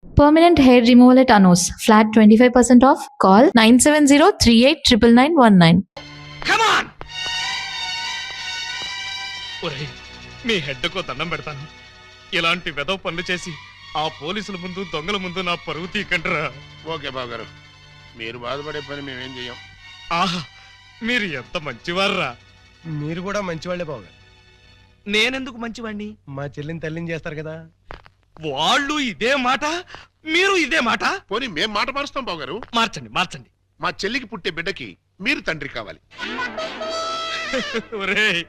Permanent hair removal at Anos. Flat 25% off. Call 970-389919. Come on! ఒరేయ్, మీ హెడ్కు దండం పెడతాను. ఇలాంటి వెదవ పనులు చేసి ఆ పోలీసుల ముందు దొంగల ముందు నా పరువు తీకంటరా. ఓకే బావగారు, మీరు బాధపడే పని మేమేం చెయ్యం. ఆహా, మీరు ఎంత మంచివారురా. మీరు కూడా మంచివాళ్లే బావగారు. నేనెందుకు మంచివాణ్ణి? మా చెల్లిని తల్లిని చేస్తారు కదా. వాళ్ళు ఇదే మాట, మీరు ఇదే మాట. పోనీ మేం మాట మారుస్తాం బావగారు. మార్చండి మార్చండి. మా చెల్లికి పుట్టే బిడ్డకి మీరు తండ్రి కావాలి. ఒరేయ్,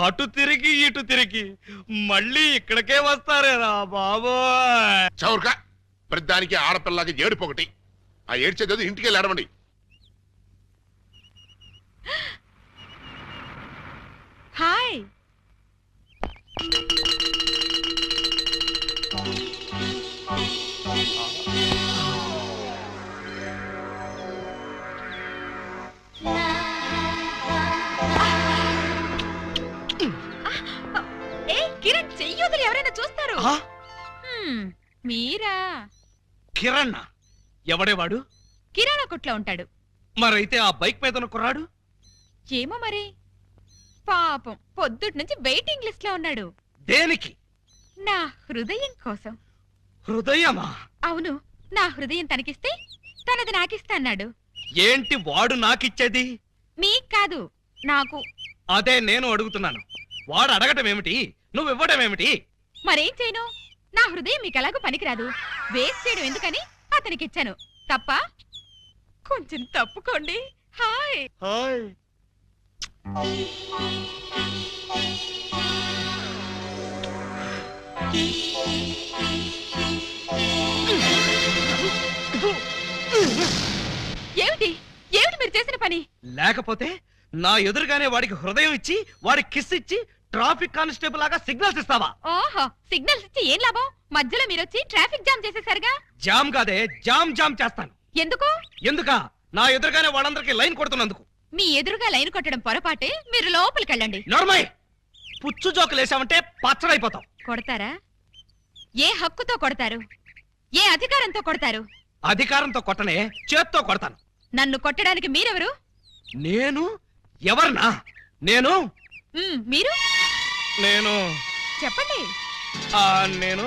అటు తిరిగి ఇటు తిరిగి మళ్ళీ ఇక్కడికే వస్తారేరా బాబోయ్. చౌర్గా ప్రతిదానికి ఆడపిల్లకి ఏడుపొకటి. ఆ ఏడ్చేది ఇంటికి వెళ్ళి ఏడవండి. హాయ్, కిరణ్ చెయ్యొదులు ఎవరైనా చూస్తారు. ఆ? మీరా? కిరణ్ ఎవడేవాడు? కిరాణా కొట్లో ఉంటాడు. మరైతే ఆ బైక్ మీద కుర్రాడు? ఏమో మరి, పాపం పొద్దుటి నుంచి వెయిటింగ్ లిస్ట్ లో ఉన్నాడు. దేనికి? నా హృదయం కోసం. హృదయమా? అవును, నా హృదయం తనకిస్తే తనది నాకిస్తా అన్నాడు. ఏంటి వాడు నాకిచ్చేది? నీకు కాదు, నాకు. అదే నేను అడుగుతున్నాను. వాడు అడగటం ఏమిటి, నువ్వు ఇవ్వడం ఏమిటి? మరేం చేయను, నా హృదయం మీకు ఎలాగో పనికిరాదు, వేస్ట్ చేయడం ఎందుకని అతనికి ఇచ్చాను. తప్ప? కొంచెం తప్పుకోండి. హాయ్. హాయ్. ఏమిటి ఏమిటి మీరు చేసిన పని? లేకపోతే నా ఎదురుగానే వాడికి హృదయం ఇచ్చి వాడికి కిస్ ఇచ్చి ట్రాఫిక్ కానిస్టేబుల్ లాగా సిగ్నల్స్ ఇస్తావా? ఓహో, సిగ్నల్స్ ఇచ్చి ఏం లాభం? మధ్యలో మీరొచ్చి ట్రాఫిక్ జామ్ చేసేసరిగా. జామ్ కాదే, జామ్ జామ్ చేస్తాను. ఎందుకు? ఎందుకా? నా ఎదురుగానే వాళ్ళందరికీ లైన్ కొడుతున్నందుకు. మీ ఎదురుగా లైన్ కొట్టడం పొరపాటే, మీరు లోపలికెళ్ళండి. నర్మయ్, పుచ్చు జోకులు వేసామంటే పచ్చడైపోతాం. కొడతారా? ఏ హక్కుతో కొడతారు? ఏ అధికారంతో కొడతారు? అధికారంతో కొట్టనే, చేత్తో కొడతాను. నన్ను కొట్టడానికి మీరెవరు? నేను ఎవరినా? నేను మీరు నేను చెప్పండి. నేను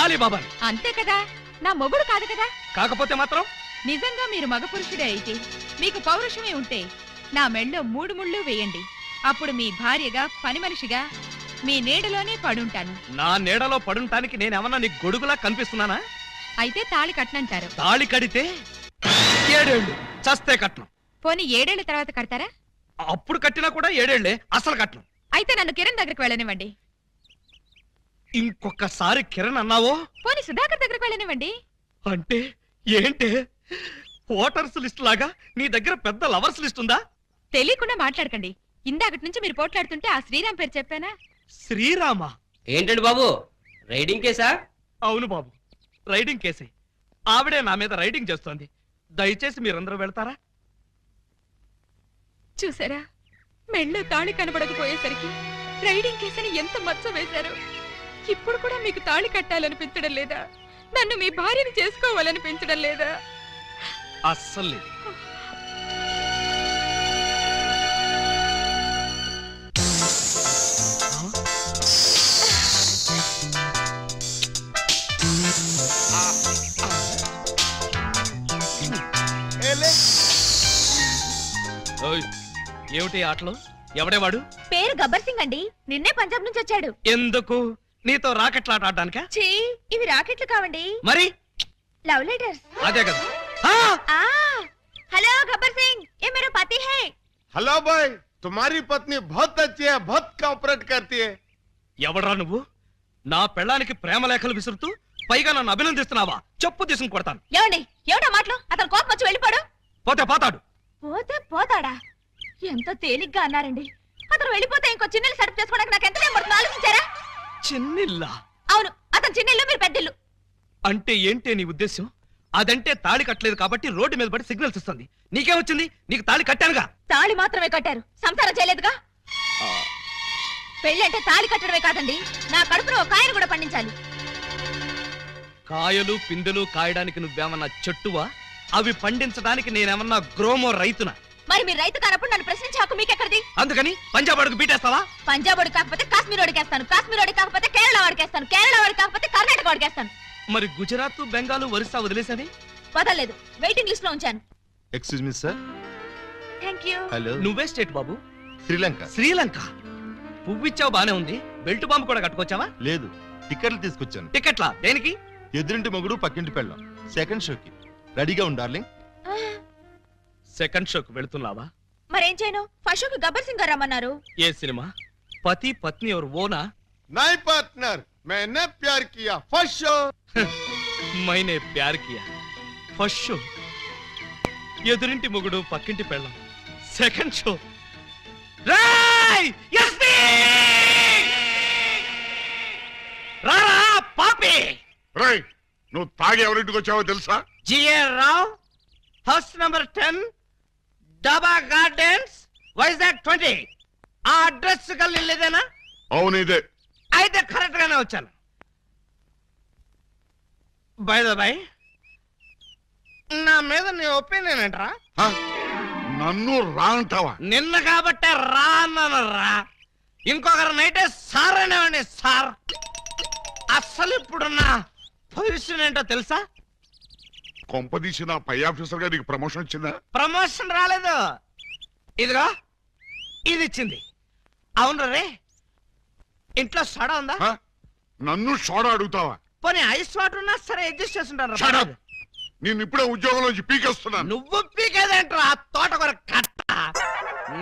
ఆలీబాబాని. అంతే కదా, నా మొగుడు కాదు కదా. కాకపోతే మాత్రం నిజంగా మీరు మగ పురుషుడే అయితే, మీకు పౌరుషమే ఉంటే నా మెళ్ళో 3 ముళ్ళు వేయండి. అప్పుడు మీ భార్యగా, పని మనిషిగా మీ నీడలోనే పడుంటాను. నా నీడలో పడుంటానికి నేనేమన్నా నీకు గొడుగులా కనిపిస్తున్నానా? అయితే తాళి కట్టనంటారు. తాళి కడితే 7 ఏళ్ళు, చస్తే కట్నం. పోనీ 7 ఏళ్ల తర్వాత కడతారా? అప్పుడు కట్టినా కూడా 7 ఏళ్లే, అసలు కట్నం. అయితే నన్ను కిరణ్ దగ్గరికి వెళ్ళనివ్వండి. ఇంకొకసారి కిరణ్ అన్నావో, పోనీ సుధాకర్ దగ్గరికి వెళ్ళనివ్వండి. అంటే ఏంటే? ఓటర్స్ లిస్ట్ లాగా నీ దగ్గర పెద్ద లవర్స్ లిస్ట్ ఉందా? తెలియకుండా మాట్లాడకండి. ఇందాకటి నుంచి మీరు పోట్లాడుతుంటే ఆ శ్రీరామ్ పేరు చెప్పానా? శ్రీరామా? ఏంటండి బాబు, రైడింగ్ కేసా? అవును బాబు, రైడింగ్ కేసే. ఆవిడే నా మీద రైడింగ్ చేస్తోంది. దయచేసి మీరందరూ వెళ్తారా? చూసారా, మెళ్ళో తాళి కనబడకపోయేసరికి రైడింగ్ కేసని ఎంత మచ్చ వేశారు. ఇప్పుడు కూడా మీకు తాళి కట్టాలనిపించడం లేదా? నన్ను మీ భార్యని చేసుకోవాలనిపించడం లేదా? అస్సలు లేదు. ఏమిటి ఆటలు? ఎవడేవాడు? పేరు గబ్బర్ సింగ్ అండి. నిన్నే పంజాబ్ నుంచి వచ్చాడు. ఎందుకు? నీతో రాకెట్లాట ఆడడానికా? ఛీ, ఇవి రాకెట్లు కావండి, మరి లవ్ లెటర్స్. అదే కదా. हेलो गब्बर सिंह, ये मेरा पति है। हेलो भाई, तुम्हारी पत्नी बहुत अच्छी है, बहुत कोऑपरेट करती है। ఎవడరా నువ్వు? నా పెళ్ళానికి ప్రేమ లేఖలు విసురుతూ పైగా నన్ను అభినందిస్తున్నావా? చెప్పు తీసుకుని కొడతాను. ఏమండి, ఏమిటా మాటలు? అతను కోపం వచ్చి వెళ్ళిపోడు. పోతే పోతాడు. పోతే పోతాడా? ఎంత తేలిగ్గా అన్నారండి. అతను వెళ్ళిపోతే ఇంకో చిన్నెల్లు సెటప్ చేసుకోవడానికి నాకు ఎంత టైం పడుతుందో ఆలోచించారా? చిన్నిల్లా? అవును, అతను చిన్నెల్లు, మీరు పెద్దిల్లు. అంటే ఏంటే నీ ఉద్దేశం? అదంటే తాళి కట్టలేదు కాబట్టి రోడ్డు మీద పడి సిగ్నల్స్ ఇస్తుంది. నీకేమొచ్చింది? నీకు తాళి కట్టానుగా. తాళి మాత్రమే కట్టారు, సంసారం చేయలేదుగా. పెళ్ళంటే తాళి కట్టడమే కాదండి, నా కడుపులో ఒక ఆయన కూడా పండించాలి. కాయలు పిందెలు కాయడానికి నువ్వేమన్నా చెట్టువా? అవి పండించడానికి నేనేమన్నా గ్రోమో రైతునా? మరి మీరు రైతు కానప్పుడు నన్ను ప్రశ్నించే హక్కు మీకెక్కడిది? అందుకని పంజాబ్ అడుగు బీటేస్తావా? పంజాబ్ వాడు కాకపోతే కాశ్మీర్ వాడికేస్తాను, కాశ్మీర్ వాడి కాకపోతే కేరళ వాడికేస్తాను, కేరళ వాడి కాకపోతే కర్ణాటక వాడికేస్తాను. మరి గుజరాత్ బెంగాల్ ఒరిస్సా వదిలేసని? వదలలేదు, వెయిటింగ్ లిస్ట్ లో ఉంచాను. Excuse me sir. Thank you. Hello. నువ్వే స్టేట్ బాబు? శ్రీలంక. శ్రీలంక. పువ్విచ్చావు బానే ఉంది, బెల్ట్ బాంబు కూడా కట్టుకొచ్చావా? లేదు, టికెట్లు తీసుకొచ్చాను. టికెట్లా? దేనికి? ఎదురింటి మొగుడు పక్కింటి పెళ్ళం సెకండ్ షోకి. రెడీగా ఉండు డార్లింగ్. సెకండ్ షోకి వెళుతున్నావా? మరేం చేయను? ఫస్ట్ షోకి గబ్బర్ సింగ్ గారు రమ్మన్నారు. ఏ సినిమా? పతి పత్ని और वो ना? नहीं पार्टनर, मैंने प्यार किया फर्स्ट शो. मैंने प्यार किया ఫస్ట్ షో. ఎదురింటి మొగుడు పక్కింటి పెళ్ళం సెకండ్ షో. రాయ్ ఎస్పీ రారా పాపి. రేయ్, నువ్వు తాగి ఎవరింటికి వచ్చావో తెలుసా? G R Rao, house number 10, Daba gardens, Vizag 20. ఆ అడ్రస్ కలిలేదేనా? అవును ఇదే. అయితే కరెక్ట్ గానే వచ్చాను. బై ద బై, నా మీద నీ ఒపీనియన్ ఏంట్రా? హ? నన్ను రా అంటావా? నిన్న కాబట్టే రా అన్నాను రా. ఇంకొకరు నైటే సార్ అనేవాడిని సార్. అసలు ఇప్పుడు నా పొజిషన్ ఏంటో తెలుసా? కొంపదీసి నా పై ఆఫీసర్ గా నీకు ప్రమోషన్ వచ్చిందా? ప్రమోషన్ రాలేదు, ఇదిగో ఇది ఇచ్చింది. అవును రే, ఇంట్లో సోడా ఉందా? హ? నన్ను సోడా అడుగుతావా? పోనీ ఐస్ వాటర్ ఉన్నా సరే అడ్జస్ట్ చేస్తుంటాను. Shut up. నేను ఇప్పుడే ఉద్యోగంలోంచి పీకేస్తున్నాను. నువ్వు పీకేదేంట్రా ఆ తోటకూర కట్ట?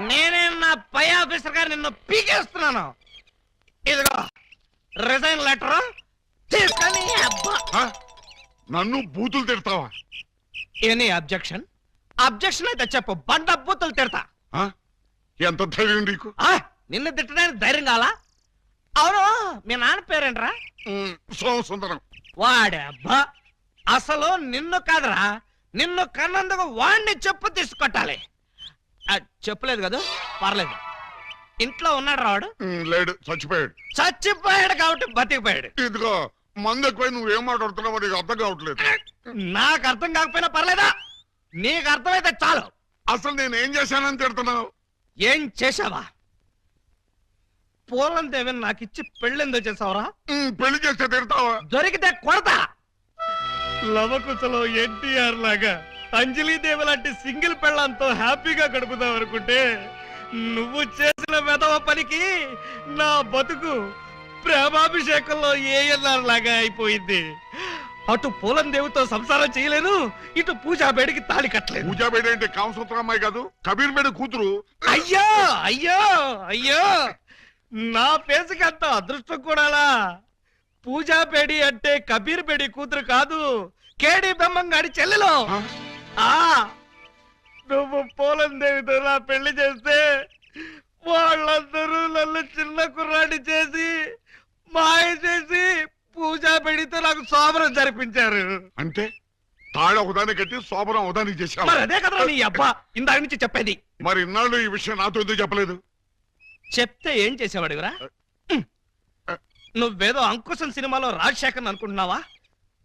నేనే నా పై ఆఫీసర్ గారు నిన్ను పీకేస్తున్నాను. ఇదిగో రిజైన్ లెటర్ తీసుకొని. అబ్బా, హ? నన్ను బూతులు తిడతావా? Any objection? అబ్జెక్షన్ అయితే చెప్పు, బండ బూతులు తిడతా. హ? ఎంత ధైర్యం నీకు? నిన్ను తిట్టడానికి ధైర్యం కావాలా? అవును, మీ నాన్న పేరేంట్రా? సోమసుందరం. వాడే అబ్బా, అసలు నిన్ను కాదురా, నిన్ను కన్నందుకు వాడిని చెప్పు తీసుకొట్టాలి. చెప్పలేదు కదా, పర్లేదు. ఇంట్లో ఉన్నాడు రావాడు? లేడు, చచ్చిపోయాడు. చచ్చిపోయాడు కాబట్టి బతికిపోయాడు. ఇదిగో మందు ఎక్కువ నువ్వేం మాట్లాడుతున్నావో నీకు అర్థం కావట్లేదు. నాకు అర్థం కాకపోయినా పర్లేదా? నీకు అర్థమైతే చాలు. అసలు నేను ఏం చేశానని తిడుతున్నావు? ఏం చేశావా? పూలం దేవిని నాకు ఇచ్చి పెళ్ళెందో చేసావరా? పెళ్లి చేస్తే తిడతావా? దొరికితే కొడతా. లవకుశలో ఎన్టీఆర్ లాగా అంజలీదేవి లాంటి సింగిల్ పెళ్ళంతో హ్యాపీగా గడుపుదాం అనుకుంటే నువ్వు చేసిన వెధవ పనికి నా బతుకు ప్రేమాభిషేకంలో ఏఎన్ఆర్ లాగా అయిపోయింది. అటు పూలం దేవితో సంసారం చేయలేను, ఇటు పూజా బేడికి తాళి కట్టలేదు. పూజా బేడి అంటే కామసూత్ర అమ్మాయి కాదు, కబీర్ బేడి కూతురు. అయ్యో అయ్యో అయ్యో, నా పేసుకి అంత అదృష్టం కూడాలా? పూజా బేడి అంటే కబీర్ బేడి కూతురు కాదు, కేడి బెమ్మంగాడి చెల్లెలు. నువ్వు పూలం దేవితో నా పెళ్లి చేస్తే వాళ్ళందరూ నన్ను చిన్న కుర్రాడి చేసి మాయ చేసి పూజా బేడితో నాకు శోభనం జరిపించారు. అంటే తాళ ఒకదాన్ని కట్టి శోభనం ఒకదానికి చేశావు. మరి అదే కదా నీ అబ్బా ఇందాక నుంచి చెప్పేది. మరి ఇన్నాళ్ళు ఈ విషయం నాతో ఎందుకు చెప్పలేదు? చెప్తే ఏం చేసేవాడివిరా? నువ్వేదో అంకుశం సినిమాలో రాజశేఖర్ అనుకుంటున్నావా?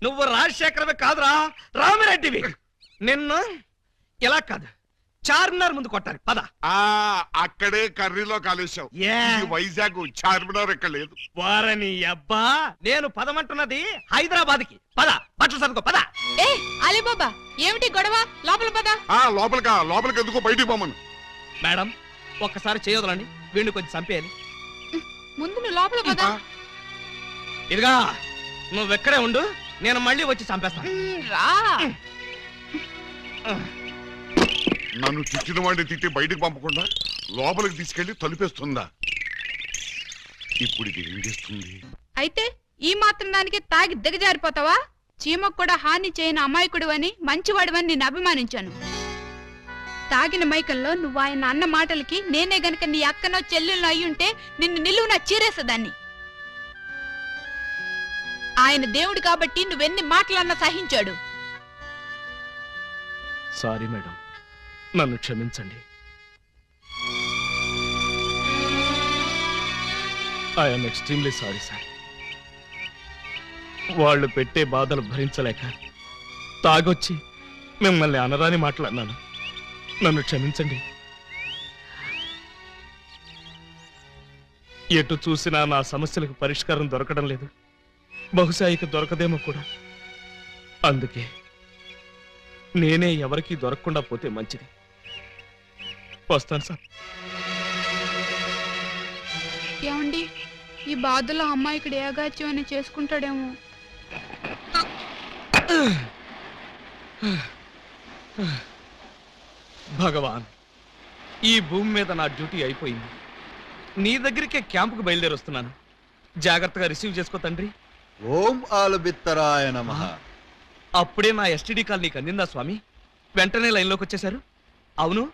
నువ్వు రాజశేఖరవే కాదురా, రామిరెడ్డివి. నిన్ను ఇలా కాదు, చార్మినార్ ముందు కొట్టారు. పద. అక్కడే కర్రీలో కాలేశావు. వైజాగ్ చార్మినార్ ఎక్కడ లేదు. వారని అబ్బా, నేను పదమంటున్నది హైదరాబాద్ కి. పద, బట్టలు సర్దుకో, పద. ఏ అలీబాబా, ఏమిటి గొడవ? లోపల పద. లోపలికి ఎందుకో బయటికి పోమను. మేడం, ఒక్కసారి చేయొదలండి, వీడిని కొంచెం చంపేయాలి. ముందు నువ్వు లోపల పద. ఇదిగా నువ్వెక్కడే ఉండు, నేను మళ్ళీ వచ్చి చంపేస్తాను. రా. నన్ను తిట్టిన వాడిని తిట్టి బయటికి పంపకుండా లోపలికి తీసుకెళ్లి తలుపేస్తుందా? ఇప్పుడు ఇది ఏం చేస్తుంది? అయితే ఈ మాత్రం దానికి తాగి దిగజారిపోతావా? చీమకు కూడా హాని చేయని అమాయకుడు అని మంచివాడివని నేను అభిమానించాను. తాగిన మైకంలో నువ్వు ఆయన అన్న మాటలకి నేనే గనక నీ అక్కనో చెల్లెల్లో అయ్యుంటే నిన్ను నిలువున చీరేసేదాన్ని. ఆయన దేవుడు కాబట్టి నువ్వెన్ని మాటలన్నా సహించాడు. సారీ మేడం, నన్ను క్షమించండి. I'm extremely sorry sir. వాళ్ళు పెట్టే బాధలు భరించలేక తాగొచ్చి మిమ్మల్ని అనరాని మాట్లాడినాను. నన్ను క్షమించండి. ఎటు చూసినా నా సమస్యలకు పరిష్కారం దొరకడం లేదు. బహుశా ఇక దొరకదేమో కూడా. అందుకే నేనే ఎవరికీ దొరకకుండా పోతే మంచిది. వస్తాను సార్. ఏమండి, ఈ బాధలో అమ్మాయి ఇక్కడ ఏగాచ్యం అని చేసుకుంటాడేమో. భగవాన్, ఈ భూమి మీద నా డ్యూటీ అయిపోయింది. నీ దగ్గరికే క్యాంపుకు బయలుదేరి వస్తున్నాను. జాగ్రత్తగా రిసీవ్ చేసుకో తండ్రి. ఓం ఆలబిత్తరాయ నమః. అప్పుడే నా ఎస్టీడీ కాల్ నీకు అందిందా స్వామి? వెంటనే లైన్లోకి వచ్చేశారు. అవును,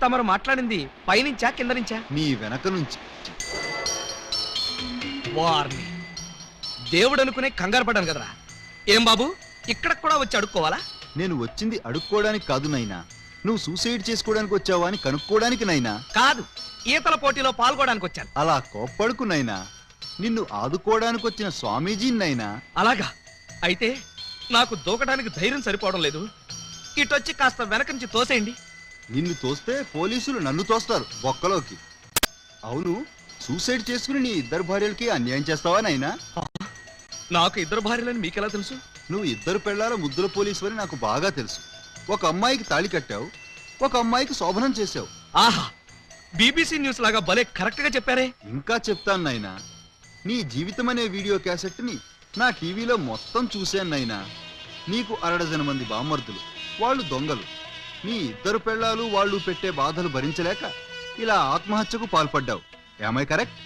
తమరు మాట్లాడింది పైనుంచా కింద నుంచా? నీ వెనక నుంచి. వారిని దేవుడు అనుకునే కంగారు పడ్డాను కదరా. ఏం బాబు, ఇక్కడ కూడా వచ్చి అడుక్కోవాలా? నేను వచ్చింది అడుక్కోవడానికి కాదు నైనా, నువ్వు సూసైడ్ చేసుకోవడానికి వచ్చావా అని కనుక్కోవడానికి నైనా. కాదు, ఈతల పోటీలో పాల్గొనడానికి వచ్చాను. అలా కోప్పడుకు నైనా, నిన్ను ఆదుకోవడానికి వచ్చిన స్వామీజీనైనా. అలాగా? అయితే నాకు దూకడానికి ధైర్యం సరిపోవడం లేదు. ఇటొచ్చి కాస్త వెనక నుంచి తోసేయండి. నిన్ను తోస్తే పోలీసులు నన్ను తోస్తారు బొక్కలోకి. అవును, సూసైడ్ చేసుకుని నీ ఇద్దరు భార్యలకి అన్యాయం చేస్తావా నైనా? నాకు ఇద్దరు భార్యలని మీకెలా తెలుసు? నువ్వు ఇద్దరు పెళ్ళాల ముద్దుల పోలీసు అని నాకు బాగా తెలుసు. ఒక అమ్మాయికి తాళి కట్టావు, ఒక అమ్మాయికి శోభనం చేశావు. ఆహా, బీబీసీ న్యూస్ లాగా భలే కరెక్ట్ గా చెప్పారే. ఇంకా చెప్తాను నైనా, నీ జీవితం అనే వీడియో క్యాసెట్ ని నా టీవీలో మొత్తం చూశాను నైనా. నీకు 60 మంది బామ్మర్దులు, వాళ్ళు దొంగలు. నీ ఇద్దరు పెళ్ళాలు వాళ్ళు పెట్టే బాధలు భరించలేక ఇలా ఆత్మహత్యకు పాల్పడ్డావు. ఏమై కరెక్ట్?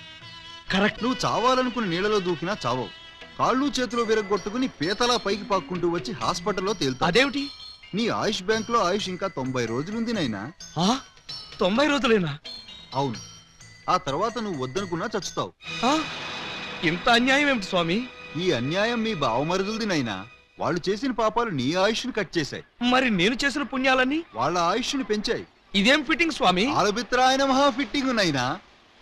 కరెక్ట్. నువ్వు చావాలనుకుని నీళ్ళలో దూకినా చావవు. కాళ్ళు చేతులు విరగొట్టుకుని పీతలా పైకి పాక్కుంటూ వచ్చి హాస్పిటల్లో తేలుతావు. అదేమిటి? నీ ఆయుష్ బ్యాంక్ లో ఆయుష్ ఇంకా 90 రోజులుంది నైనా. 90 రోజులేనా? అవును, ఆ తర్వాత నువ్వు వద్దనుకున్నా చచ్చుతావు. ఇంత అన్యాయం ఏమిటి స్వామి? ఈ అన్యాయం మీ బావమరుదులది నైనా. వాళ్ళు చేసిన పాపాలు నీ ఆయుష్ని కట్ చేశాయి. మరి నేను చేసిన పుణ్యాలన్నీ వాళ్ళ ఆయుష్ని పెంచాయి. ఇదేం ఫిట్టింగ్ స్వామి? ఆలబిత్రాయన మహా ఫిట్టింగ్ నైనా.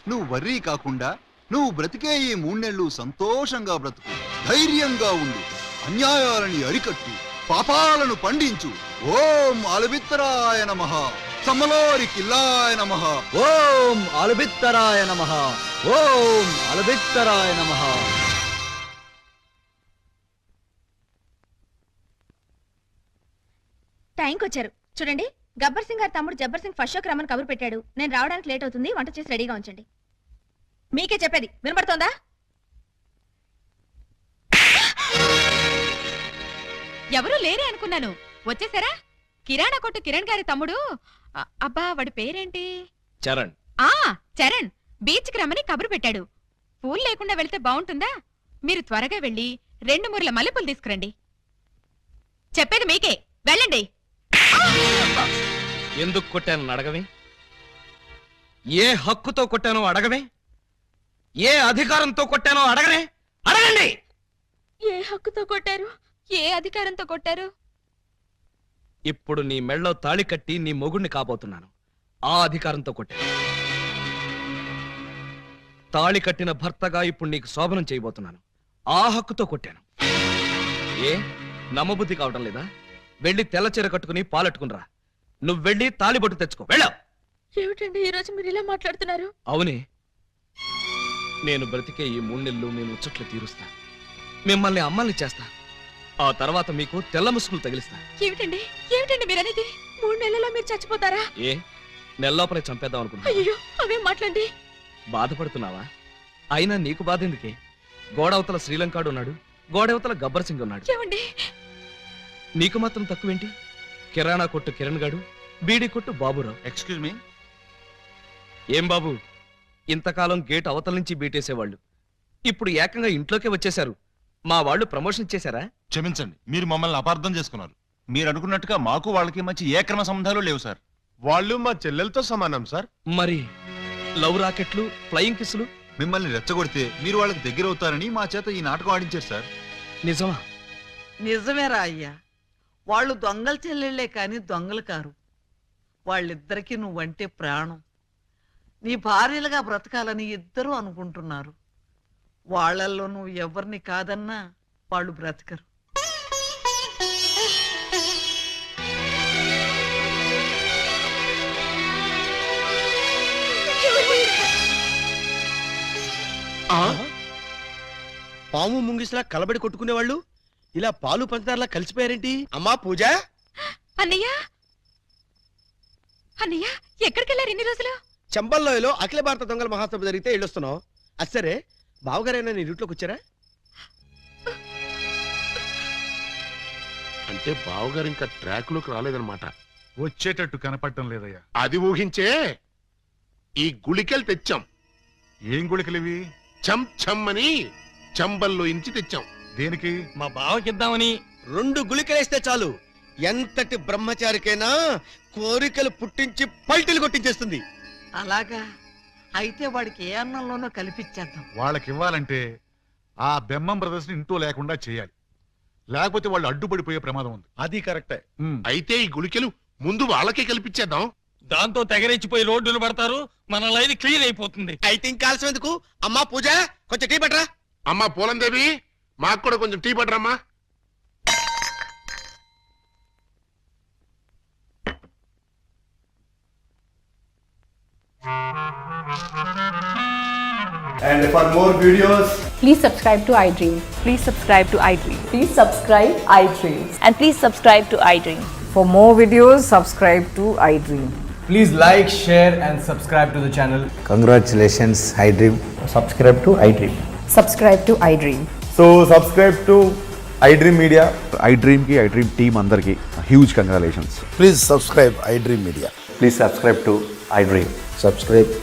నువ్వు వర్రీ కాకుండా నువ్వు బ్రతికే ఈ 3 నెలలు సంతోషంగా బ్రతుకు, ధైర్యంగా ఉండు, అన్యాయాలని అరికట్టు, పాపాలను పండించు. ఓం ఆలబిత్తరాయ నమః, సమలోరి కిల్లాయ నమః. ఓం ఆలబిత్తరాయ నమః, ఓం ఆలబిత్తరాయ నమః. టైంకి వచ్చారు చూడండి. గబ్బర్ సింగ్ గారి తమ్ముడు జబ్బర్ సింగ్ ఫస్ట్ షోకి రమ్మని కబురు పెట్టాడు. నేను రావడానికి లేట్ అవుతుంది, వంట చేసి రెడీగా ఉంచండి. మీకే చెప్పేది వినపడుతోందా? ఎవరూ లేరే అనుకున్నాను. వచ్చేసారా? కిరాణా కొట్టు కిరణ్ గారి తమ్ముడు. అబ్బా, వాడి పేరేంటి? చరణ్. చరణ్ బీచ్కి రమ్మని కబురు పెట్టాడు. పూలు లేకుండా వెళ్తే బాగుంటుందా? మీరు త్వరగా వెళ్ళి 2 మూరల మల్లెపూలు తీసుకురండి. చెప్పేది మీకే, వెళ్ళండి. ఎందుకు కొట్టాను అడగవే? ఏ హక్కుతో కొట్టానో అడగవే? ఏ అధికారంతో కొట్టానో అడగనే? అడగండి. ఏ హక్కుతో కొట్టారు? ఏ అధికారంతో కొట్టారు? ఇప్పుడు నీ మెళ్ళో తాళి కట్టి నీ మొగుడిని కాబోతున్నాను. ఆ అధికారంతో కొట్టాను. తాళి కట్టిన భర్తగా ఇప్పుడు నీకు శోభనం చేయబోతున్నాను. ఆ హక్కుతో కొట్టాను. ఏ నమ్మబుద్ధి కావటం లేదా? వెళ్ళి తెల్ల చీర కట్టుకుని పాలెట్టుకునిరా. నువ్వు వెళ్ళి తాళిబొట్టు తెచ్చుకో. వెళ్ళావు. ఏమిటండి ఈ రోజు మీరు ఇలా మాట్లాడుతున్నారు? అవునే, నేను బ్రతికే ఈ 3 నెలలు నేను ముచ్చట్లు తీరుస్తా. మిమ్మల్ని అమ్మల్ని చేస్తా. ఆ తర్వాత మీకు తెల్ల ముసుగులు తగిలిస్తా. ఏమిటండి ఏమిటండి మీరనేది? 3 నెలల్లో మీరు చచ్చిపోతారా? ఏ నెల్లోపలే చంపేద్దాం అనుకున్నా? అయ్యో, అవేం మాట్లాడండి. బాధపడుతున్నావా? అయినా నీకు బాధ ఎందుకే? గోడవతల శ్రీలంకాడు ఉన్నాడు, గోడవతల గబ్బర్ సింగ్ ఉన్నాడు. ఏమండి? నీకు మాత్రం తక్కువేంటి? కిరాణా కొట్టు కిరణ్ గాడు, బీడీ కొట్టు బాబురావు. Excuse me. ఏం బాబు, ఇంతకాలం గేట్ అవతల నుంచి బీటేసేవాళ్ళు ఇప్పుడు ఏకంగా ఇంట్లోకే వచ్చేశారు. మా వాళ్ళు ప్రమోషన్ ఇచ్చేశారా? క్షమించండి, మీరు మమ్మల్ని అపార్థం చేసుకున్నారు. మీరు అనుకున్నట్టుగా మాకు వాళ్ళకి మంచి ఏ క్రమ సంబంధాలు లేవు సార్. వాళ్ళు మా చెల్లెలతో సమానం సార్. మరి లవ్ రాకెట్లు, ఫ్లయింగ్ కిస్సులు? మిమ్మల్ని రెచ్చగొడితే మీరు వాళ్ళకి దగ్గర అవుతారని మా చేత ఈ నాటకం ఆడించారు సార్. నిజమా? నిజమేరా అయ్యా. వాళ్ళు దొంగల చెల్లెళ్లే కాని దొంగలు కారు. వాళ్ళిద్దరికీ నువ్వంటే ప్రాణం. నీ భార్యలుగా బ్రతకాలని ఇద్దరూ అనుకుంటున్నారు. వాళ్ళల్లో నువ్వు ఎవరిని కాదన్నా వాళ్ళు బ్రతకరు. పాము ముంగిసలా కలబడి కొట్టుకునేవాళ్ళు ఇలా పాలు పంచదారలా కలిసిపోయారేంటి? అమ్మా పూజ, అన్నయ్య అన్నయ్య ఎక్కడికి వెళ్ళారు ఇన్ని రోజులు? చంబల్లోయలో అఖిల భారత దొంగల మహాసభ జరిగితే వెళ్ళొస్తున్నావు. అది సరే, బావగారైనా నీ రూట్లోకి వచ్చారా? అంటే బావగారు ఇంకా ట్రాక్ లోకి రాలేదన్నమాట. వచ్చేటట్టు కనపడటం లేదయ్యా. అది ఊహించే ఈ గుళికలు తెచ్చాం. ఏం గుళికలివి? చం చం అని చంబల్లో ఇంచి తెచ్చాం. దేనికి? మా బావకిద్దామని. 2 గుళికలేస్తే చాలు, ఎంతటి బ్రహ్మచారికైనా కోరికలు పుట్టించి పల్టీలు కొట్టించేస్తుంది. అలాగా అయితే వాడికి ఏ అన్నంలోనో కలిపిచ్చేద్దాం. వాళ్ళకి ఇవ్వాలంటే ఆ బెమ్మం బ్రదర్స్ ని ఇంట్లో లేకుండా చేయాలి. లేకపోతే వాళ్ళు అడ్డుపడిపోయే ప్రమాదం ఉంది. అది కరెక్టే. అయితే ఈ గుళికలు ముందు వాళ్ళకే కల్పించేద్దాం. దాంతో తెగరెచ్చిపోయి రోడ్డులు పడతారు, మన లైన్ క్లియర్ అయిపోతుంది. అయితే ఇంకా ఆలస్యం ఎందుకు? అమ్మా పూజ, కొంచెం టీ పట్టరా. అమ్మా పూలందేవి, మాకు కూడా కొంచెం tea పట్టరమ్మా. And for more videos, Please subscribe to iDream. Please subscribe to iDream. Please subscribe iDream. And please subscribe to iDream. For more videos, subscribe to iDream. please like, share and subscribe to the channel. Congratulations iDream. Subscribe to iDream. Subscribe to iDream. So subscribe to iDream Media. iDream కి iDream team అందరికి huge congratulations. Please subscribe iDream media. Please subscribe to iDream. Subscribe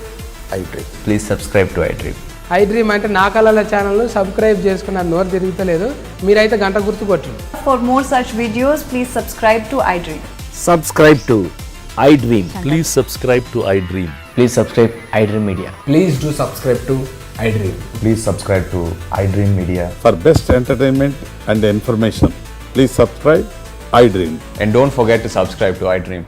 iDream. Please subscribe to iDream. iDream అంటే నా కళల channel subscribe చేసుకున్న నోరు తిరుగుతలేదు. మీరైతే గంట గుర్తు కొట్టండి. For more such videos, please subscribe to iDream. Subscribe to iDream. Please subscribe to iDream. Please subscribe iDream Media. Please do subscribe to iDream. Please subscribe to iDream media. For best entertainment and information, please subscribe iDream. And don't forget to subscribe to iDream.